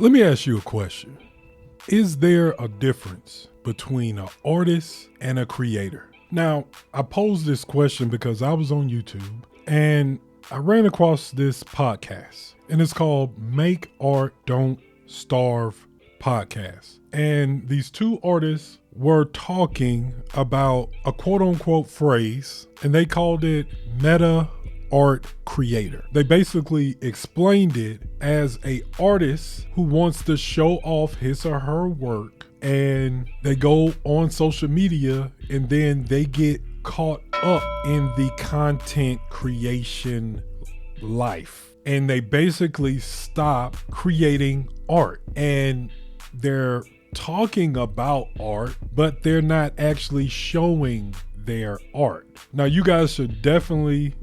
Let me ask you a question. Is there a difference between an artist and a creator? Now, I posed this question because I was on YouTube and I ran across this podcast, and it's called Make Art, Don't Starve podcast. And these two artists were talking about a quote unquote phrase, and they called it meta art creator. They basically explained it as a artist who wants to show off his or her work, and they go on social media and then they get caught up in the content creation life, and they basically stop creating art, and they're talking about art, but they're not actually showing their art. Now, you guys should definitely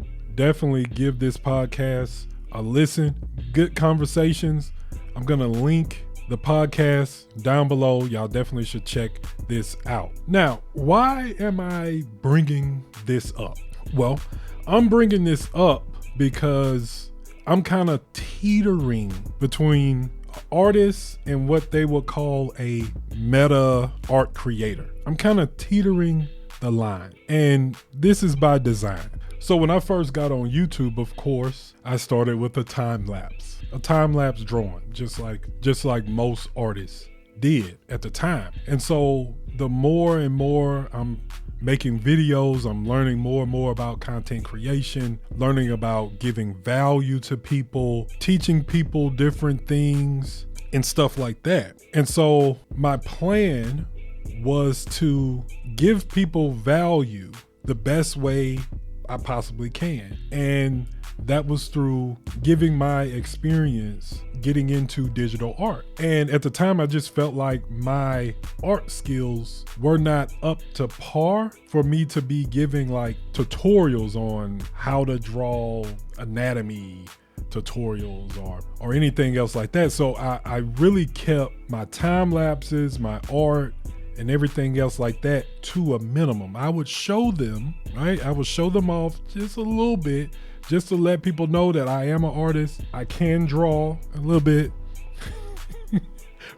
give this podcast a listen. Good conversations. I'm gonna link the podcast down below. Y'all definitely should check this out. Now, why am I bringing this up? Well, I'm bringing this up because I'm kind of teetering between artists and what they would call a meta art creator. I'm kind of teetering the line, and this is by design. So when I first got on YouTube, of course, I started with a time lapse drawing, just like most artists did at the time. And so the more and more I'm making videos, I'm learning more and more about content creation, learning about giving value to people, teaching people different things and stuff like that. And so my plan was to give people value the best way I possibly can. And that was through giving my experience getting into digital art. And at the time, I just felt like my art skills were not up to par for me to be giving like tutorials on how to draw anatomy tutorials or anything else like that. So I really kept my time lapses, my art, and everything else like that to a minimum. I would show them, right? I would show them off just a little bit, just to let people know that I am an artist. I can draw a little bit,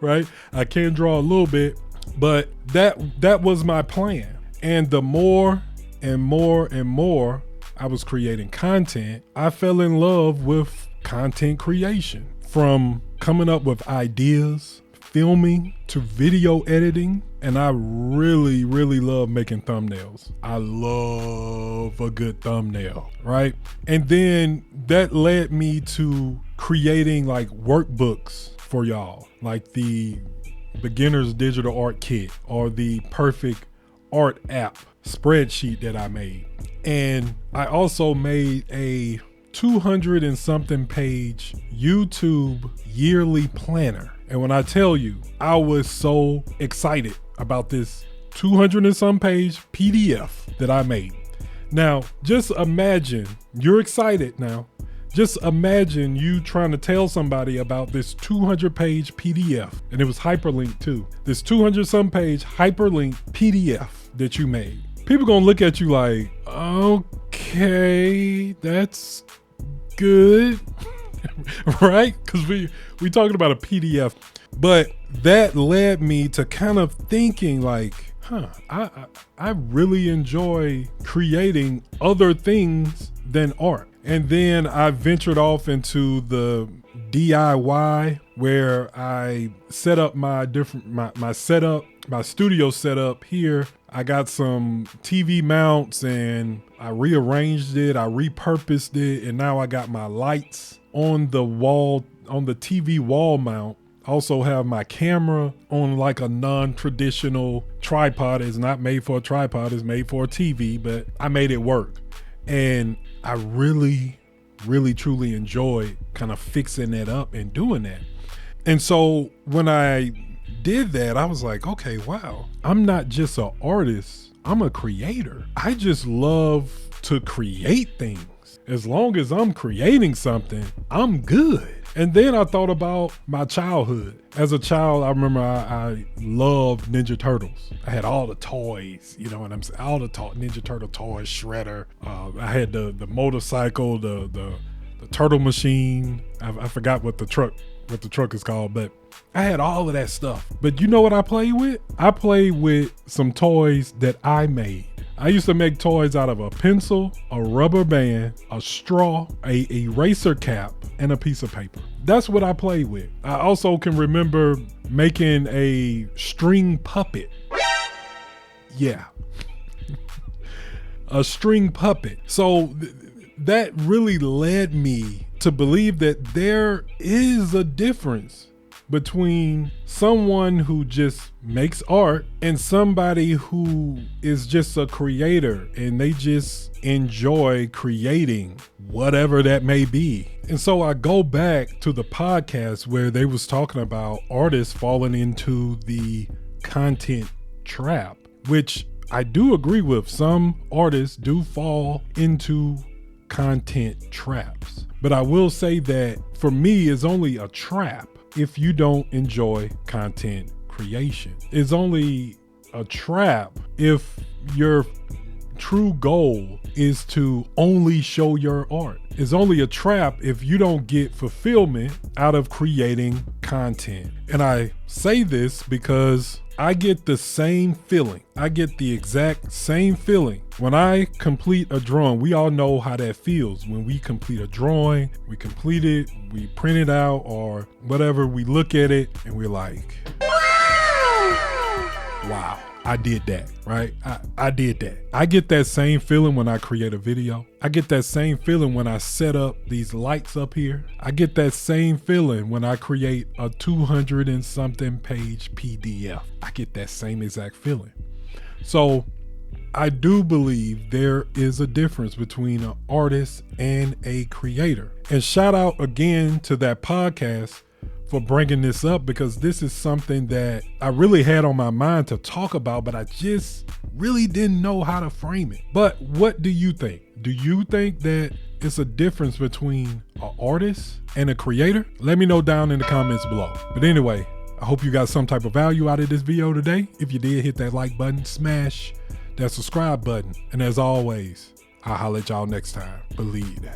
right? I can draw a little bit, but that was my plan. And the more and more and more I was creating content, I fell in love with content creation. From coming up with ideas, filming, to video editing. And I really, really love making thumbnails. I love a good thumbnail, right? And then that led me to creating like workbooks for y'all, like the beginner's digital art kit or the perfect art app spreadsheet that I made. And I also made a 200 and something page YouTube yearly planner. And when I tell you, I was so excited about this 200 and some page PDF that I made. Now, just imagine, you're excited now. Just imagine you trying to tell somebody about this 200 page PDF, and it was hyperlinked too. This 200 some page hyperlinked PDF that you made. People gonna look at you like, okay, that's good. Right? Because we talking about a PDF. But that led me to kind of thinking like, I really enjoy creating other things than art. And then I ventured off into the DIY, where I set up my setup, my studio setup here. I got some TV mounts and I rearranged it, I repurposed it, and now I got my lights on the wall, on the TV wall mount. Also have my camera on like a non-traditional tripod. It's not made for a tripod, it's made for a TV, but I made it work. And I really, really, truly enjoyed kind of fixing that up and doing that. And so when I did that, I was like, okay, wow, I'm not just an artist, I'm a creator. I just love to create things. As long as I'm creating something, I'm good. And then I thought about my childhood. As a child, I remember I loved Ninja Turtles. I had all the toys, you know what I'm saying? All the Ninja Turtle toys, Shredder. I had the motorcycle, the turtle machine. I forgot what the truck what the truck is called, but I had all of that stuff. But you know what I played with? I played with some toys that I made. I used to make toys out of a pencil, a rubber band, a straw, a eraser cap, and a piece of paper. That's what I played with. I also can remember making a string puppet. Yeah. A string puppet. So that really led me to believe that there is a difference between someone who just makes art and somebody who is just a creator and they just enjoy creating whatever that may be. And so I go back to the podcast where they was talking about artists falling into the content trap, which I do agree with. Some artists do fall into content traps. But I will say that for me, it's only a trap if you don't enjoy content creation. It's only a trap if your true goal is to only show your art. It's only a trap if you don't get fulfillment out of creating content. And I say this because I get the same feeling. I get the exact same feeling when I complete a drawing. We all know how that feels when we complete a drawing. We complete it, we print it out or whatever. We look at it and we're like, wow, I did that, right? I did that. I get that same feeling when I create a video. I get that same feeling when I set up these lights up here. I get that same feeling when I create a 200 and something page PDF. I get that same exact feeling. So I do believe there is a difference between an artist and a creator. And shout out again to that podcast for bringing this up, because this is something that I really had on my mind to talk about, but I just really didn't know how to frame it. But what do you think? Do you think that it's a difference between an artist and a creator? Let me know down in the comments below. But anyway, I hope you got some type of value out of this video today. If you did, hit that like button, smash that subscribe button. And as always, I'll holler at y'all next time. Believe that.